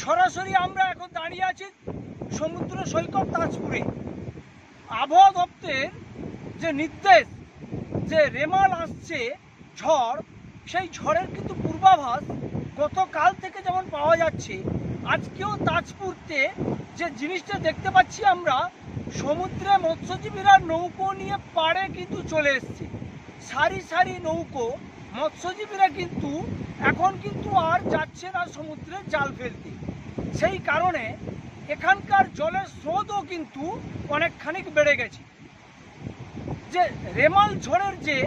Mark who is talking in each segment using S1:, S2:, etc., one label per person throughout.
S1: সরাসরি আমরা এখন দাঁড়িয়ে আছি সমুদ্র সৈকত তাজপুরে। আবহাওয়া দপ্তরের যে নির্দেশ যে রেমাল আসছে ঝড়, সেই ঝড়ের কিন্তু পূর্বাভাস গতকাল থেকে যেমন পাওয়া যাচ্ছে, আজকেও তাজপুরতে যে জিনিসটা দেখতে পাচ্ছি আমরা, সমুদ্রে মৎস্যজীবীরা নৌকো নিয়ে পাড়ে কিন্তু চলে এসছে। সারি সারি নৌকো, মৎস্যজীবীরা কিন্তু এখন কিন্তু আর যাচ্ছে না সমুদ্রে জাল ফেলতে। সেই কারণে এখানকার জলের স্রোতও কিন্তু অনেকখানি বেড়ে গেছে। যে রেমাল ঝড়ের যে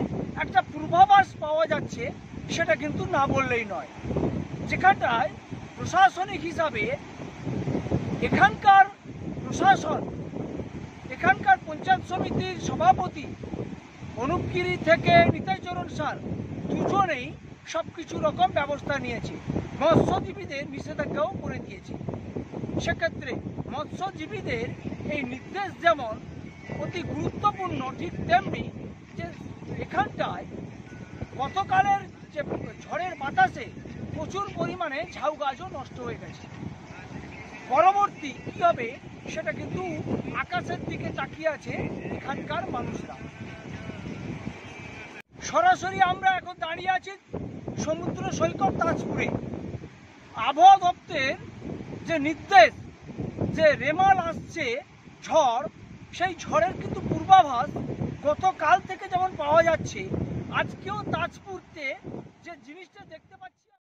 S1: একটা পূর্বাভাস পাওয়া যাচ্ছে, সেটা কিন্তু না বললেই নয়। যেখানটায় প্রশাসনিক হিসাবে এখানকার প্রশাসন, এখানকার পঞ্চায়েত সমিতির সভাপতি অনুপগিরি থেকে নিতাইচরণ স্যার দুজনেই সব কিছু রকম ব্যবস্থা নিয়েছে, মৎস্যজীবীদের নিষেধাজ্ঞাও করে দিয়েছে। সেক্ষেত্রে মৎস্যজীবীদের এই নির্দেশ যেমন অতি গুরুত্বপূর্ণ, ঠিক তেমনি যে এখানটায় গতকালের যে ঝড়ের বাতাসে প্রচুর পরিমাণে ঝাউ গাছও নষ্ট হয়ে গেছে। পরবর্তী কী হবে সেটা কিন্তু আকাশের দিকে তাকিয়ে আছে এখানকার মানুষরা। সরাসরি আমরা এখন দাঁড়িয়ে আছি সমুদ্র সৈকত তাজপুরে। আবহাওয়া দপ্তরের যে নির্দেশ যে রেমাল আসছে ঝড়, সেই ঝড়ের কিন্তু পূর্বাভাস গতকাল থেকে যেমন পাওয়া যাচ্ছে, আজকেও তাজপুরতে যে জিনিসটা দেখতে পাচ্ছি।